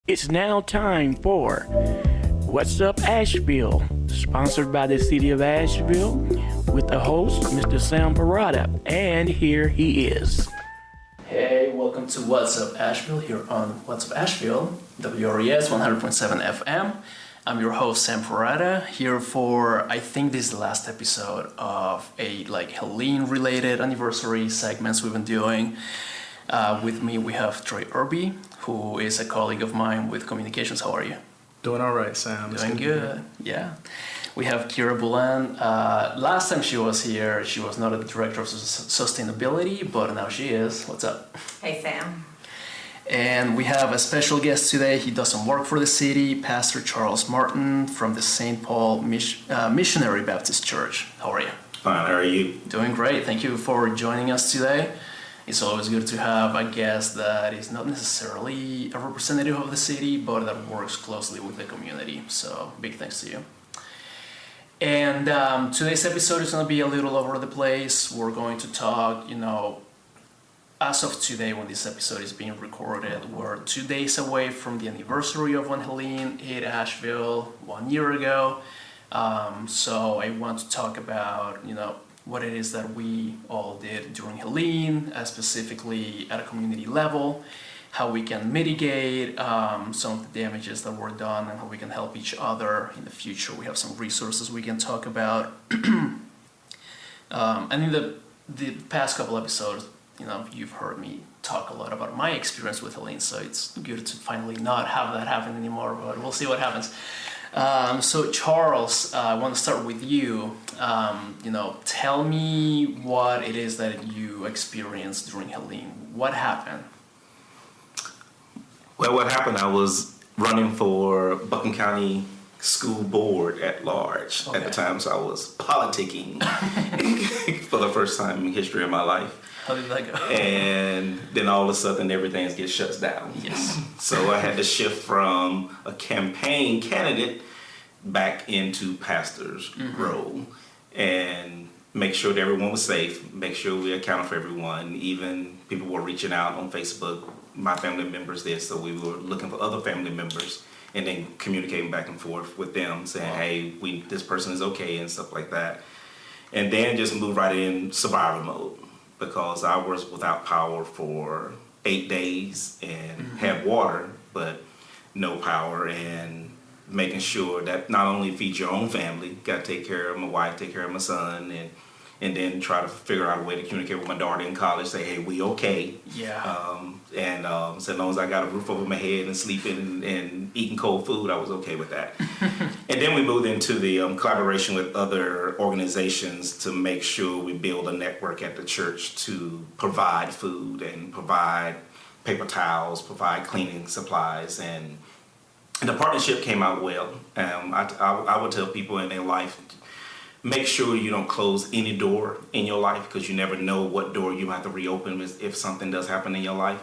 It's now time for What's Up Asheville, sponsored by the City of Asheville, with the host, Mr. Sam Parada, and here he is. Hey, welcome to What's Up Asheville here on What's Up Asheville, WRES 100.7 FM. I'm your host, Sam Parada, here for, I think this is the last episode of a Helene-related anniversary segments we've been doing. With me, we have Trey Irby, who is a colleague of mine with communications. How are you? Doing all right, Sam. Doing good. Yeah. We have Kiera Bulan. Last time she was here, she was not a director of sustainability, but now she is. What's up? Hey, Sam. And we have a special guest today. He does some work for the city, Pastor Charles Martin from the St. Paul Missionary Baptist Church. How are you? Fine, how are you? Doing great. Thank you for joining us today. It's always good to have a guest that is not necessarily a representative of the city, but that works closely with the community. So big thanks to you. And today's episode is going to be a little over the place. We're going to talk, as of today when this episode is being recorded, we're 2 days away from the anniversary of when Helene hit Asheville 1 year ago. So I want to talk about, what it is that we all did during Helene, specifically at a community level, how we can mitigate some of the damages that were done, and how we can help each other in the future. We have some resources we can talk about. And in the past couple episodes, you've heard me talk a lot about my experience with Helene, so it's good to finally not have that happen anymore, but we'll see what happens. So Charles, I want to start with you. Tell me what it is that you experienced during Helene. What happened? Well, what happened, I was running for Buchan County School Board at large at the time, so I was politicking for the first time in history of my life. How did that go? And then all of a sudden everything gets shut down. Yes. So I had to shift from a campaign candidate back into pastor's role and make sure that everyone was safe, make sure we accounted for everyone. Even people were reaching out on Facebook, my family members did, so we were looking for other family members and then communicating back and forth with them saying, hey, this person is okay and stuff like that. And then just move right in survival mode, because I was without power for 8 days and had water, but no power, and making sure that not only feed your own family, got to take care of my wife, take care of my son, and then try to figure out a way to communicate with my daughter in college, say, hey, we okay. Yeah. So as long as I got a roof over my head and sleeping and eating cold food, I was okay with that. And then we moved into the collaboration with other organizations to make sure we build a network at the church to provide food and provide paper towels, provide cleaning supplies, and the partnership came out well. I would tell people in their life, make sure you don't close any door in your life, because you never know what door you might have to reopen if something does happen in your life.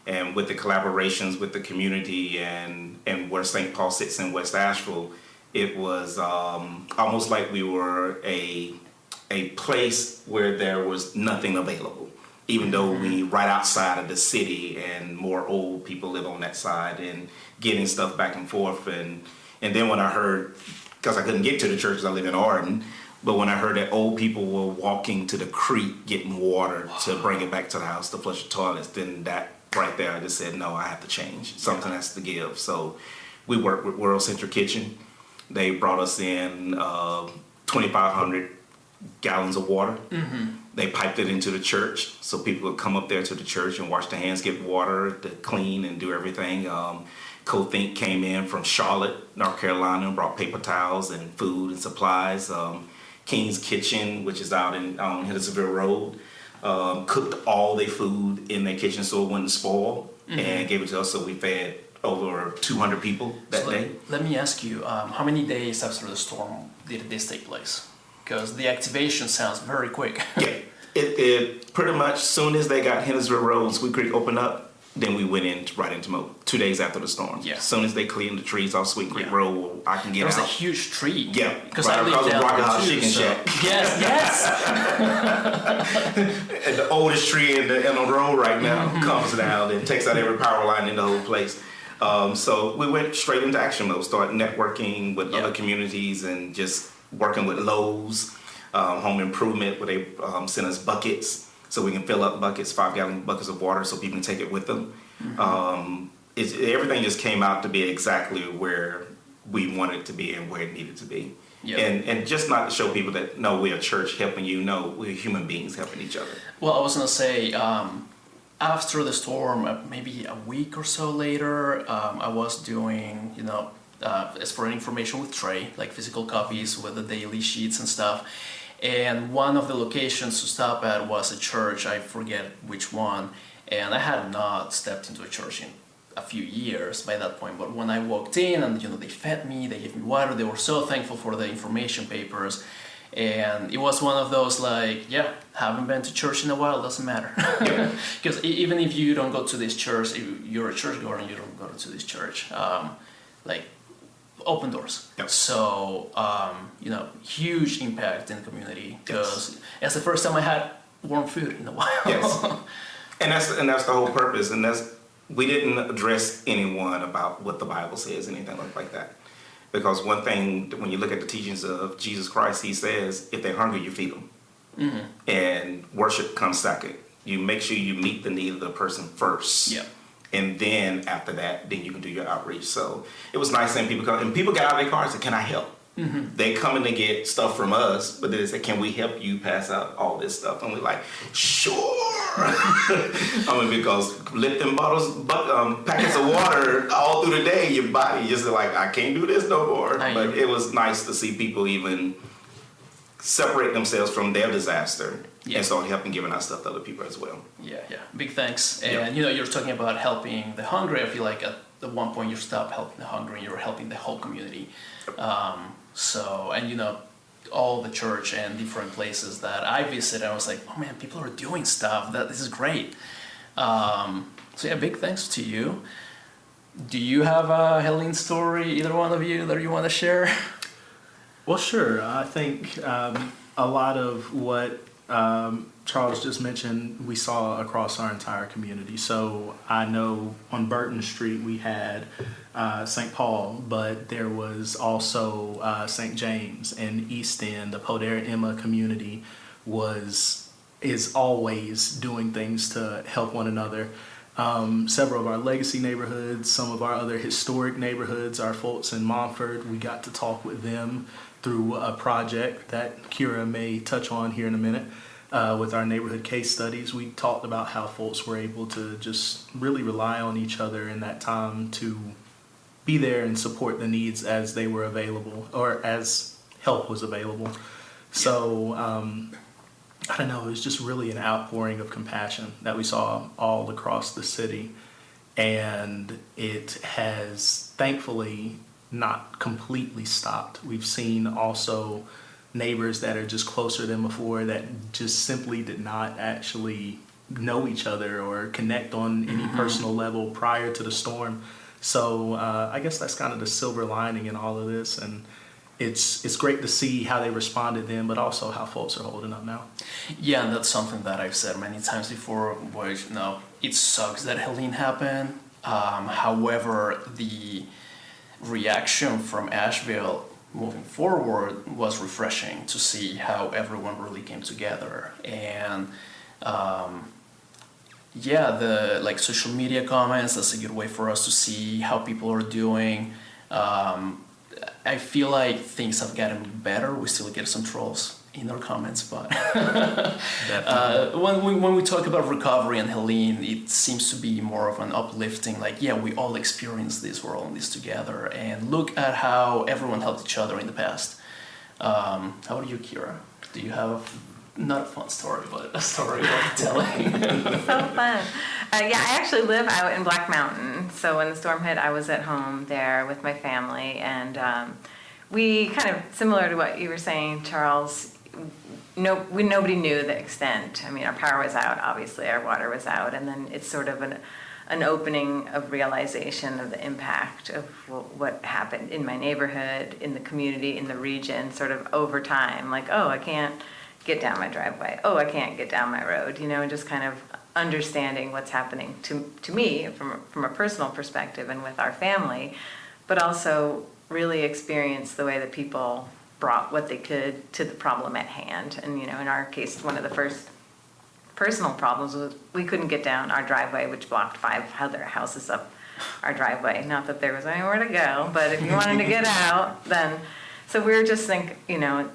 And with the collaborations with the community and where St. Paul sits in West Asheville, it was almost like we were a place where there was nothing available, even though we right outside of the city and more old people live on that side and getting stuff back and forth. And then when I heard, because I couldn't get to the church because I live in Arden, but when I heard that old people were walking to the creek getting water to bring it back to the house to flush the toilets, then that right there, I just said, no, I have to change. Something has to give. So we worked with World Central Kitchen. They brought us in 2,500 gallons of water. They piped it into the church so people would come up there to the church and wash their hands, get water to clean and do everything. CoThink came in from Charlotte, North Carolina, and brought paper towels and food and supplies. King's Kitchen, which is out on Hendersonville Road, cooked all their food in their kitchen so it wouldn't spoil, and gave it to us. So we fed over 200 people that day. Let me ask you, how many days after the storm did this take place? Because the activation sounds very quick. Yeah, it pretty much soon as they got Hendersonville Road and Sweet Creek opened up, then we went right into mode 2 days after the storm. Yeah. As soon as they cleaned the trees off Sweet Creek Road, I can get out. There was a huge tree. Yeah, because I lived down there too. Chicken Shack. Yes. And the oldest tree in the road right now comes down and takes out every power line in the whole place. So we went straight into action mode, started networking with other communities and just working with Lowe's, home improvement, where they send us buckets so we can fill up buckets, 5-gallon buckets of water so people can take it with them. Everything just came out to be exactly where we wanted it to be and where it needed to be. And just not to show people that, no, we're a church helping you. No, we're human beings helping each other. Well, I was going to say, after the storm, maybe a week or so later, I was doing, exploring information with Trey, like physical copies with the daily sheets and stuff. And one of the locations to stop at was a church, I forget which one. And I had not stepped into a church in a few years by that point. But when I walked in and, they fed me, they gave me water, they were so thankful for the information papers. And it was one of those haven't been to church in a while, doesn't matter. Because even if you don't go to this church, if you're a churchgoer and you don't go to this church, open doors. So, huge impact in the community, because it's the first time I had warm food in a while. And that's the whole purpose. And we didn't address anyone about what the Bible says, anything like that. Because one thing, when you look at the teachings of Jesus Christ, he says, if they're hungry, you feed them. And worship comes second. You make sure you meet the need of the person first. And then after that, then you can do your outreach. So it was nice seeing people come. And people got out of their cars and said, can I help? They come in to get stuff from us, but then they say, can we help you pass out all this stuff? And we're like, sure. Because lifting packets of water all through the day, your body just like, I can't do this no more. But it was nice to see people even separate themselves from their disaster and start helping giving out stuff to other people as well. Big thanks. And you're talking about helping the hungry. I feel like at one point you stopped helping the hungry and you're helping the whole community. All the church and different places that I visited, I was like, oh man, people are doing stuff. This is great. Big thanks to you. Do you have a Helene story, either one of you, that you want to share? Well, sure. I think a lot of what Charles just mentioned, we saw across our entire community. So I know on Burton Street we had St. Paul, but there was also St. James and East End. The Podera Emma community is always doing things to help one another. Several of our legacy neighborhoods, some of our other historic neighborhoods, our folks in Montford, we got to talk with them through a project that Kiera may touch on here in a minute. With our neighborhood case studies, we talked about how folks were able to just really rely on each other in that time to be there and support the needs as they were available or as help was available. So, I don't know, it was just really an outpouring of compassion that we saw all across the city. And it has thankfully not completely stopped. We've seen also neighbors that are just closer than before that just simply did not actually know each other or connect on any personal level prior to the storm. So I guess that's kind of the silver lining in all of this, and it's great to see how they responded then, but also how folks are holding up now. Yeah, and that's something that I've said many times before, where it sucks that Helene happened. However, the reaction from Asheville moving forward was refreshing to see how everyone really came together. And the social media comments, that's a good way for us to see how people are doing. I feel like things have gotten better. We still get some trolls in our comments, but when we talk about recovery and Helene, it seems to be more of an uplifting, we all experienced this, we're all in this together, and look at how everyone helped each other in the past. How about you, Kiera? Do you have, not a fun story, but a story worth telling? So fun. I actually live out in Black Mountain, so when the storm hit, I was at home there with my family, and we kind of, similar to what you were saying, Charles, nobody knew the extent. I mean, our power was out, obviously, our water was out, and then it's sort of an opening of realization of the impact of what happened in my neighborhood, in the community, in the region, sort of over time. I can't get down my driveway. I can't get down my road, and just kind of understanding what's happening to me from a personal perspective and with our family, but also really experience the way that people brought what they could to the problem at hand. And, in our case, one of the first personal problems was we couldn't get down our driveway, which blocked 5 other houses up our driveway. Not that there was anywhere to go, but if you wanted to get out, then... So we were just thinking,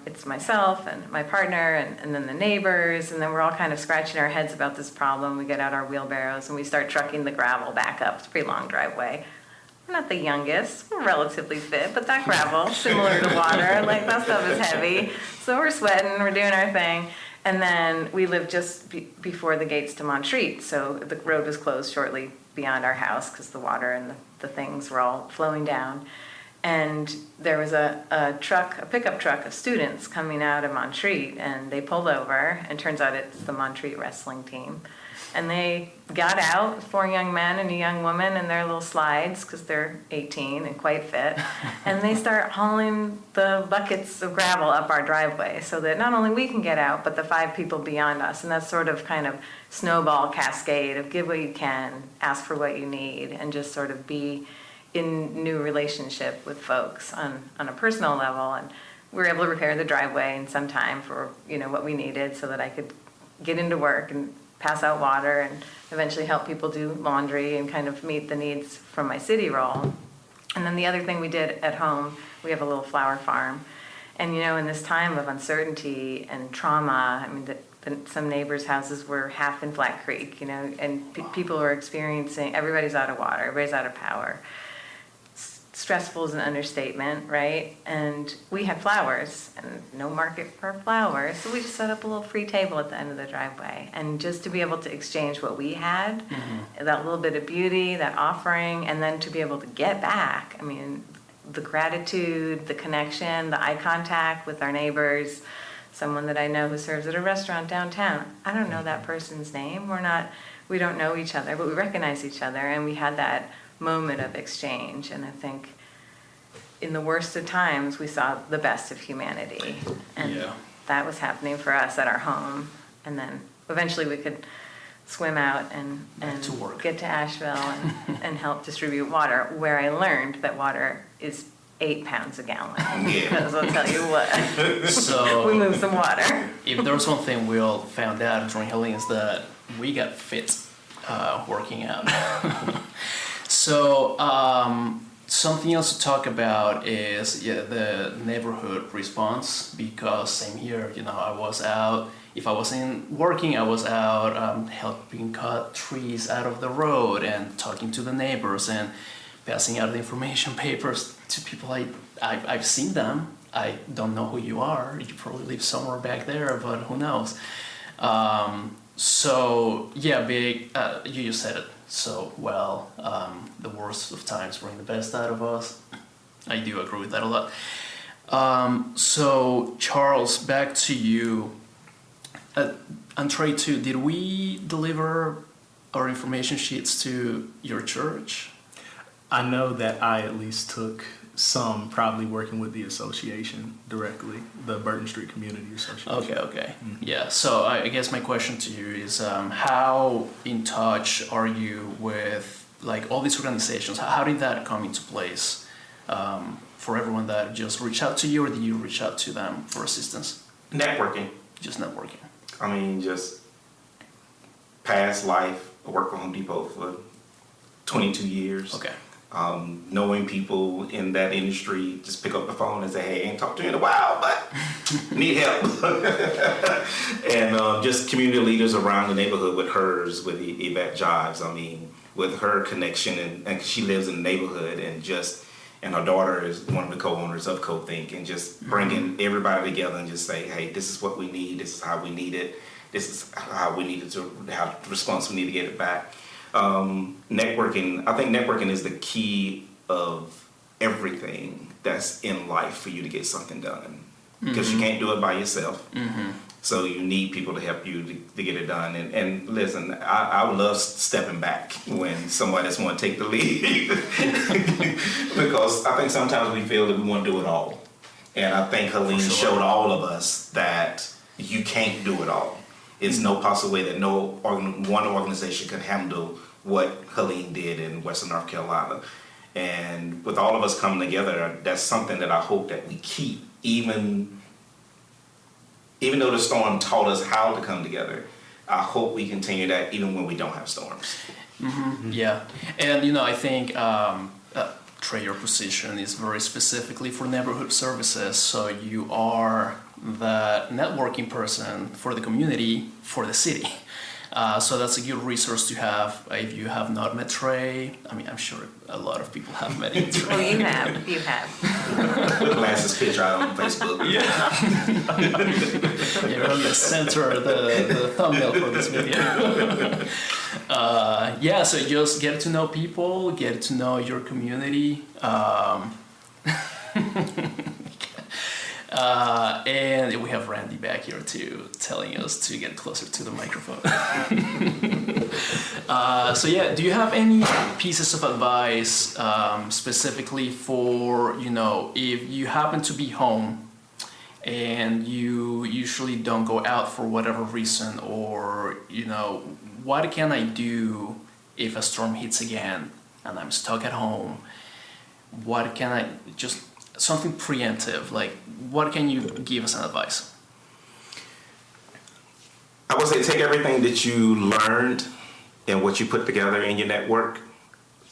it's myself and my partner and then the neighbors, and then we're all kind of scratching our heads about this problem. We get out our wheelbarrows and we start trucking the gravel back up. It's a pretty long driveway. We're not the youngest, we're relatively fit, but that gravel, similar to water, like that stuff is heavy. So we're sweating, we're doing our thing. And then we lived just before the gates to Montreat, so the road was closed shortly beyond our house because the water and the things were all flowing down. And there was a pickup truck of students coming out of Montreat, and they pulled over, and turns out it's the Montreat wrestling team. And they got out, 4 young men and a young woman in their little slides, because they're 18 and quite fit, and they start hauling the buckets of gravel up our driveway so that not only we can get out, but the 5 people beyond us. And that's sort of kind of snowball cascade of give what you can, ask for what you need, and just sort of be in new relationship with folks on a personal level. And we were able to repair the driveway in some time for what we needed so that I could get into work and pass out water and eventually help people do laundry and kind of meet the needs from my city role. And then the other thing we did at home, we have a little flower farm. And in this time of uncertainty and trauma, I mean, some neighbors' houses were half in Flat Creek, and people are experiencing, everybody's out of water, everybody's out of power. Stressful is an understatement, right? And we had flowers and no market for flowers, so we just set up a little free table at the end of the driveway. And just to be able to exchange what we had, that little bit of beauty, that offering, and then to be able to get back, I mean, the gratitude, the connection, the eye contact with our neighbors, someone that I know who serves at a restaurant downtown. I don't know that person's name. We don't know each other, but we recognize each other, and we had that moment of exchange. And I think in the worst of times we saw the best of humanity, and that was happening for us at our home. And then eventually we could swim out and get to Asheville and help distribute water, where I learned that water is 8 pounds a gallon. Because I'll tell you what, So we moved some water. if there was one thing we all found out during Helene is that we got fit working out. So something else to talk about is the neighborhood response, because same here, I was out, if I wasn't working, I was out helping cut trees out of the road and talking to the neighbors and passing out the information papers to people I've seen them. I don't know who you are, you probably live somewhere back there, but who knows. So you just said it so well. The worst of times bring the best out of us. I do agree with that a lot. So Charles, back to you. And Trey too, did we deliver our information sheets to your church? I know that I at least took some, probably working with the association directly, the Burton Street Community Association. Okay. Yeah, so I guess my question to you is how in touch are you with all these organizations? How did that come into place for everyone that just reached out to you, or did you reach out to them for assistance? Networking. Just networking. I mean, just past life. I worked for Home Depot for 22 years. Okay. Knowing people in that industry, just pick up the phone and say, hey, I ain't talked to you in a while, but need help. And just community leaders around the neighborhood with hers, with Yvette Jives, I mean, with her connection, and she lives in the neighborhood, and her daughter is one of the co-owners of Co-Think, and just bringing everybody together and just say, hey, this is what we need, this is how we need it, this is how we need it to, how the response we need to get it back. Networking, I think networking is the key of everything that's in life for you to get something done, because you can't do it by yourself. So you need people to help you to get it done. And listen, I love stepping back when somebody else want to take the lead, because I think sometimes we feel that we want to do it all. And I think Helene showed all of us that you can't do it all. It's no possible way that one organization can handle what Helene did in Western North Carolina. And with all of us coming together, that's something that I hope that we keep, even though the storm taught us how to come together. I hope we continue that even when we don't have storms. Yeah, and I think Trey, your position is very specifically for neighborhood services, so you are the networking person for the community, for the city. So that's a good resource to have if you have not met Trey. I mean, I'm sure a lot of people have met him. Well, you have. Glasses picture out on Facebook. You're going to center the thumbnail for this video. So just get to know people, get to know your community. And we have Randy back here too, telling us to get closer to the microphone. Do you have any pieces of advice specifically for, if you happen to be home and you usually don't go out for whatever reason, or, what can I do if a storm hits again and I'm stuck at home? What can I something preemptive, like what can you give us an advice? I would say take everything that you learned and what you put together in your network,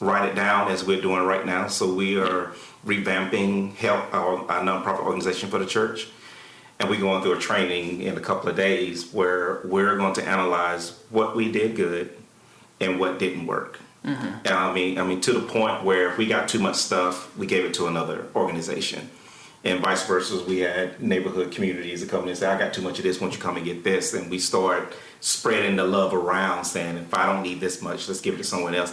write it down as we're doing right now. So we are revamping our nonprofit organization for the church, and we're going through a training in a couple of days where we're going to analyze what we did good and what didn't work. And I mean, to the point where if we got too much stuff, we gave it to another organization, and vice versa. We had neighborhood communities that come in and say, "I got too much of this. Won't you come and get this?" And we start spreading the love around, saying, "If I don't need this much, let's give it to someone else."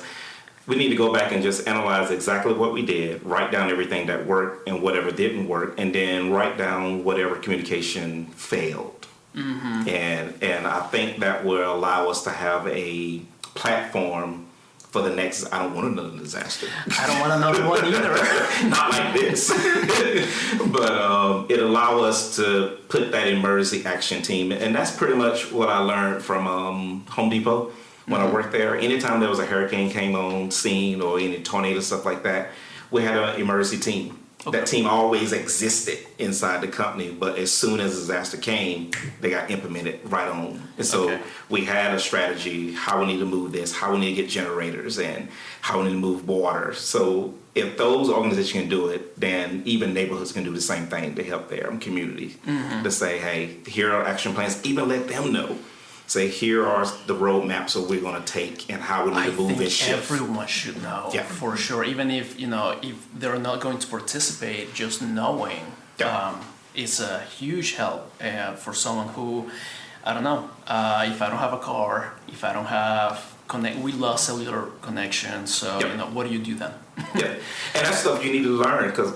We need to go back and just analyze exactly what we did, write down everything that worked and whatever didn't work, and then write down whatever communication failed. And I think that will allow us to have a platform for the next. I don't want another disaster. I don't want another one either. Not like this. But it allows us to put that emergency action team. And that's pretty much what I learned from Home Depot when I worked there. Anytime there was a hurricane came on scene or any tornado, stuff like that, we had an emergency team. Okay. That team always existed inside the company, but as soon as a disaster came, they got implemented right on. And so we had a strategy, how we need to move this, how we need to get generators, and how we need to move water. So if those organizations can do it, then even neighborhoods can do the same thing to help their community. To say, hey, here are action plans, even let them know. Say, here are the roadmaps that we're going to take and how we need to move and shift. Everyone should know, for sure. Even if if they're not going to participate, just knowing it's a huge help for someone who, I don't know, if I don't have a car, if I don't have we lost cellular connection. So what do you do then? And that's stuff you need to learn, because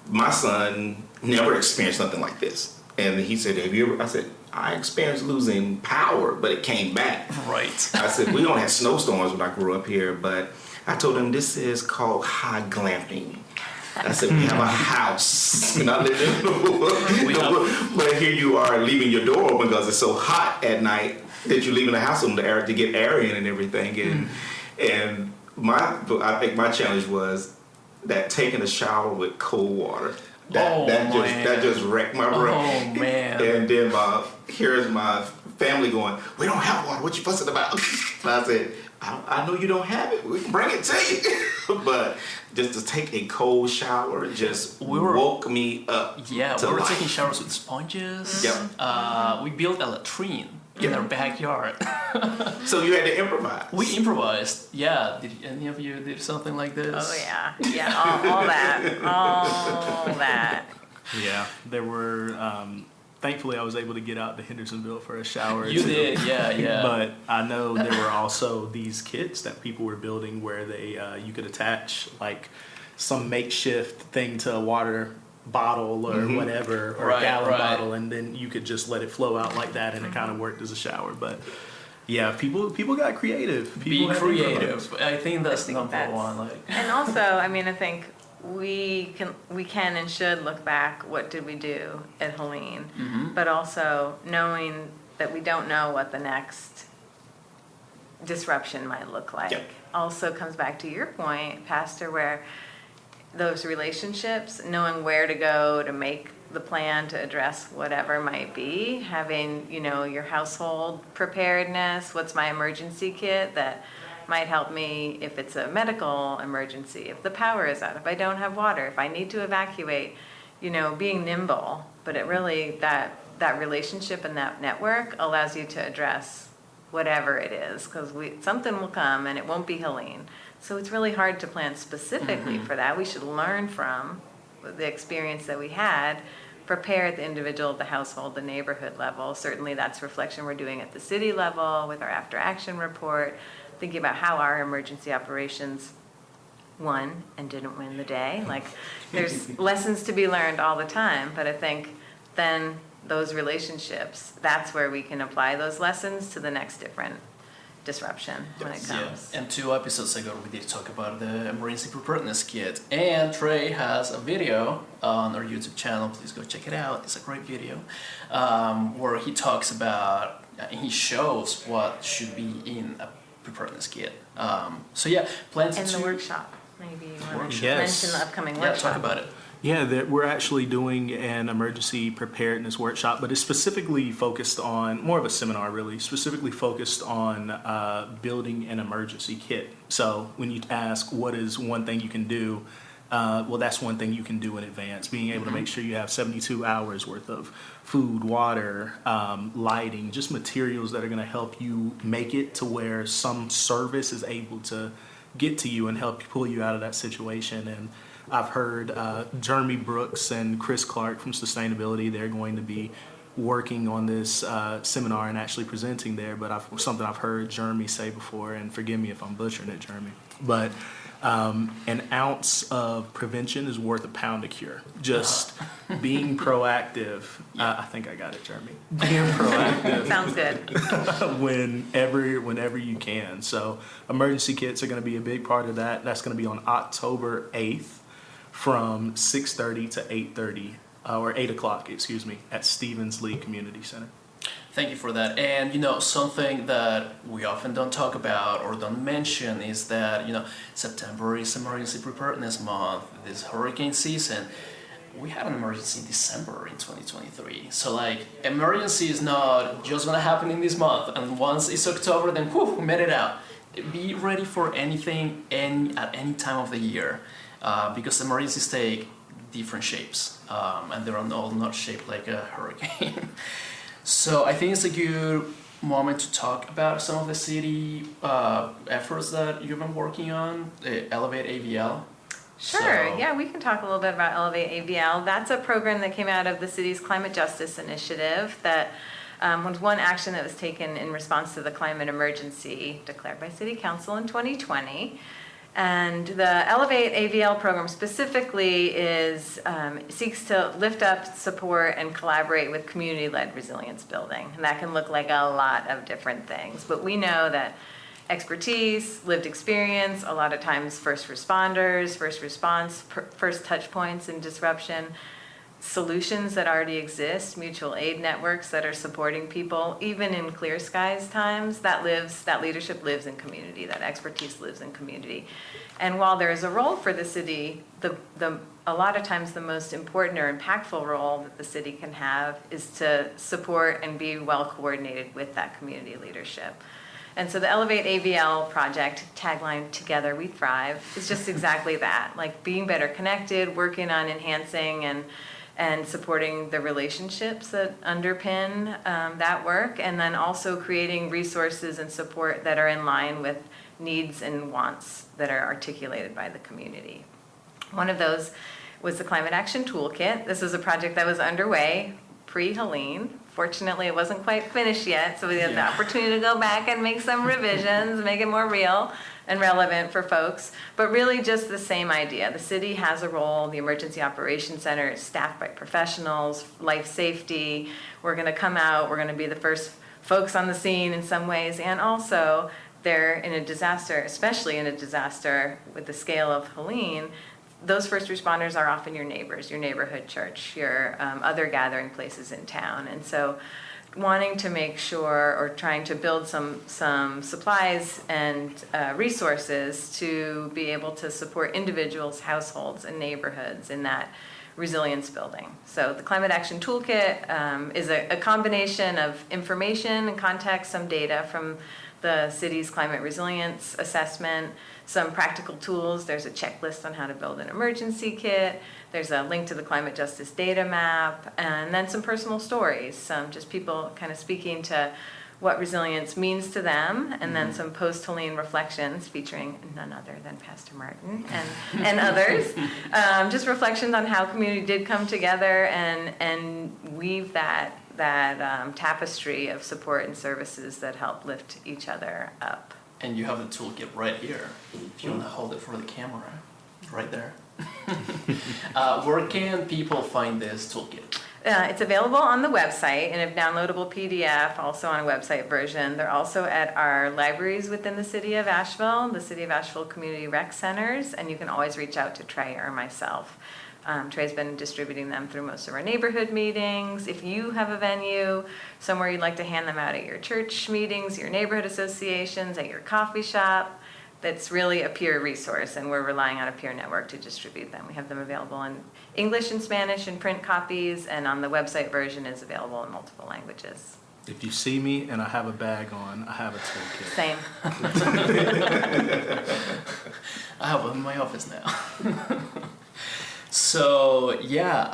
my son never experienced nothing like this, and he said, "Have you ever?" I said, I experienced losing power, but it came back. Right. I said, we don't have snowstorms when I grew up here, but I told him this is called high glamping. I said, we have a house. Not living but here you are leaving your door open because it's so hot at night that you're leaving the house open to get air in and everything. And I think my challenge was that taking a shower with cold water. That just wrecked my brain. Oh man! And then here's my family going, "We don't have water. What you fussing about?" And I said, I know you don't have it. We can bring it to you." But just to take a cold shower just woke me up. Yeah, we were life. taking showers with sponges. Yep. We built a latrine in our backyard. So you had to improvise. We improvised. Yeah. Did any of you did something like this? Oh yeah, all that. Yeah, there were. Thankfully, I was able to get out to Hendersonville for a shower. You did, yeah. But I know there were also these kits that people were building where they you could attach like some makeshift thing to a water bottle or whatever, or a gallon bottle, and then you could just let it flow out like that, and it kind of worked as a shower. But yeah, people got creative. Be creative. I think that's number one. And also, I mean, I think we can and should look back. What did we do at Helene? But also knowing that we don't know what the next disruption might look like. Yep. Also comes back to your point, Pastor, where those relationships, knowing where to go to make the plan to address whatever might be, having, your household preparedness, what's my emergency kit that might help me if it's a medical emergency, if the power is out, if I don't have water, if I need to evacuate, being nimble. But it really, that relationship and that network allows you to address whatever it is, because something will come and it won't be Helene. So it's really hard to plan specifically for that. We should learn from the experience that we had, prepare at the individual, the household, the neighborhood level. Certainly that's reflection we're doing at the city level with our after action report, thinking about how our emergency operations won and didn't win the day. Like, there's lessons to be learned all the time, but I think then those relationships, that's where we can apply those lessons to the next different disruption when it comes. Yeah. And 2 episodes ago, we did talk about the emergency preparedness kit. And Trey has a video on our YouTube channel. Please go check it out. It's a great video where he talks about, he shows what should be in a preparedness kit. So yeah, plenty And to... the workshop, maybe you want to Yes. mention the upcoming Yeah, workshop. talk about it. Yeah, we're actually doing an emergency preparedness workshop, but it's specifically focused on, more of a seminar really, specifically focused on building an emergency kit. So when you ask what is one thing you can do, well, that's one thing you can do in advance, being able to make sure you have 72 hours worth of food, water, lighting, just materials that are going to help you make it to where some service is able to get to you and help pull you out of that situation. And I've heard Jeremy Brooks and Chris Clark from Sustainability, they're going to be working on this seminar and actually presenting there, but something I've heard Jeremy say before, and forgive me if I'm butchering it, Jeremy, but an ounce of prevention is worth a pound of cure. Just being proactive. I think I got it, Jeremy. Being proactive. Sounds good. whenever you can. So emergency kits are going to be a big part of that. That's going to be on October 8th from 6:30 to 8:30, or 8 o'clock, excuse me, at Stevens Lee Community Center. Thank you for that. And something that we often don't talk about or don't mention is that September is Emergency Preparedness Month, this hurricane season. We had an emergency in December in 2023. So emergency is not just gonna happen in this month, and once it's October, then whew, we made it out. Be ready for anything at any time of the year, because emergencies take different shapes, and they're all not shaped like a hurricane. So I think it's a good moment to talk about some of the city efforts that you've been working on, Elevate AVL. Sure, yeah, we can talk a little bit about Elevate AVL. That's a program that came out of the city's climate justice initiative that was one action that was taken in response to the climate emergency declared by City Council in 2020. And the Elevate AVL program specifically seeks to lift up, support, and collaborate with community-led resilience building. And that can look like a lot of different things. But we know that expertise, lived experience, a lot of times first responders, first response, first touch points in disruption, solutions that already exist, mutual aid networks that are supporting people, even in clear skies times, that leadership lives in community, that expertise lives in community. And while there is a role for the city, a lot of times the most important or impactful role that the city can have is to support and be well coordinated with that community leadership. And so the Elevate AVL project, tagline, Together We Thrive, is just exactly that, like being better connected, working on enhancing and supporting the relationships that underpin that work, and then also creating resources and support that are in line with needs and wants that are articulated by the community. One of those was the Climate Action Toolkit. This was a project that was underway pre-Helene. Fortunately, it wasn't quite finished yet, so we had the opportunity to go back and make some revisions, make it more real and relevant for folks. But really just the same idea. The city has a role. The Emergency Operations Center is staffed by professionals, life safety. We're going to come out. We're going to be the first folks on the scene in some ways. And also, they're in a disaster, especially in a disaster with the scale of Helene, those first responders are often your neighbors, your neighborhood church, your other gathering places in town. And so wanting to make sure, or trying to build some supplies and resources to be able to support individuals, households, and neighborhoods in that resilience building. So the Climate Action Toolkit is a combination of information and context, some data from the city's climate resilience assessment, some practical tools. There's a checklist on how to build an emergency kit. There's a link to the climate justice data map, and then some personal stories, just people kind of speaking to what resilience means to them, and then some post-Helene reflections featuring none other than Pastor Martin and others. Just reflections on how community did come together and weave that tapestry of support and services that help lift each other up. And you have the toolkit right here. If you want to hold it for the camera, right there. Where can people find this toolkit? It's available on the website in a downloadable PDF, also on a website version. They're also at our libraries within the City of Asheville, the City of Asheville Community Rec Centers, and you can always reach out to Trey or myself. Trey's been distributing them through most of our neighborhood meetings. If you have a venue, somewhere you'd like to hand them out at your church meetings, your neighborhood associations, at your coffee shop, that's really a peer resource, and we're relying on a peer network to distribute them. We have them available in English and Spanish in print copies, and on the website version is available in multiple languages. If you see me and I have a bag on, I have a toolkit. Same. I have one in my office now. So yeah,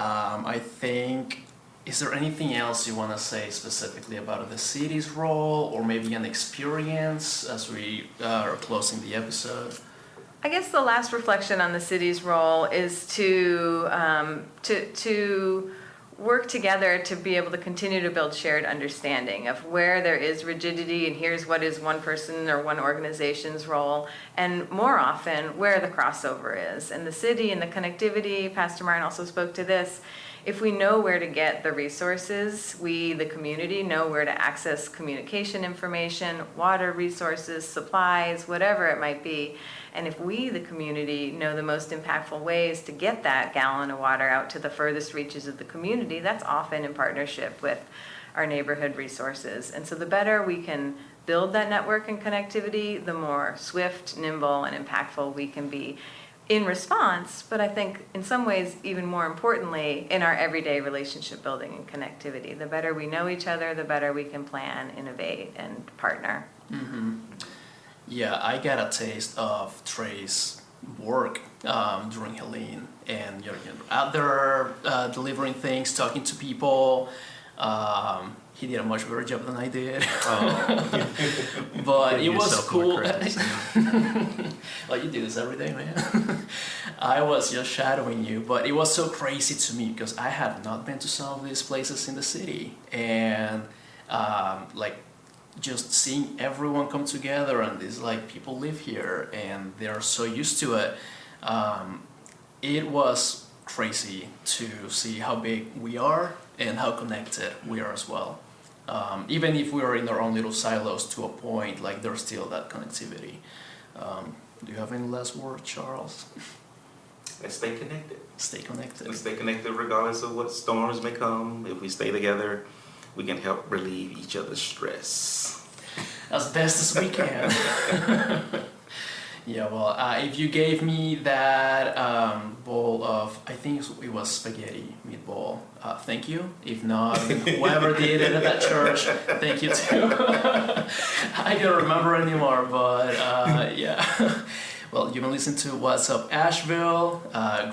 I think, is there anything else you want to say specifically about the city's role, or maybe an experience as we are closing the episode? I guess the last reflection on the city's role is to work together to be able to continue to build shared understanding of where there is rigidity and here's what is one person or one organization's role, and more often where the crossover is. And the city and the connectivity, Pastor Martin also spoke to this, if we know where to get the resources, we, the community, know where to access communication information, water resources, supplies, whatever it might be. And if we, the community, know the most impactful ways to get that gallon of water out to the furthest reaches of the community, that's often in partnership with our neighborhood resources. And so the better we can build that network and connectivity, the more swift, nimble, and impactful we can be in response, but I think in some ways, even more importantly, in our everyday relationship building and connectivity. The better we know each other, the better we can plan, innovate, and partner. Mm-hmm. Yeah, I got a taste of Trey's work during Helene, and you're out there delivering things, talking to people. He did a much better job than I did. But it was cool. Like, you do this every day, man. I was just shadowing you, but it was so crazy to me because I had not been to some of these places in the city, and like just seeing everyone come together, and these like people live here and they're so used to it. It was crazy to see how big we are and how connected we are as well. Even if we are in our own little silos to a point, like there's still that connectivity. Do you have any last words, Charles? Let's stay connected. Stay connected. Let's stay connected regardless of what storms may come. If we stay together, we can help relieve each other's stress. As best as we can. Yeah, well, if you gave me that bowl of, I think it was spaghetti meatball, thank you. If not, whoever did it at that church, thank you too. I don't remember anymore, but yeah. Well, you've been listening to What's Up Asheville.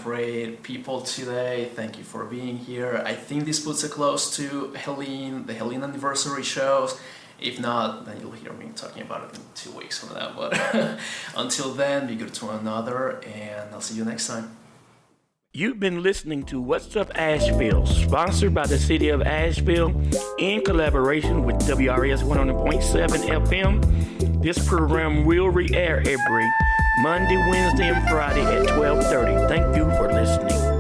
Great people today. Thank you for being here. I think this puts it close to Helene, the Helene anniversary shows. If not, then you'll hear me talking about it in 2 weeks from now. But until then, be good to one another, and I'll see you next time. You've been listening to What's Up Asheville, sponsored by the City of Asheville in collaboration with WRS 100.7 FM. This program will re-air every Monday, Wednesday, and Friday at 12:30. Thank you for listening.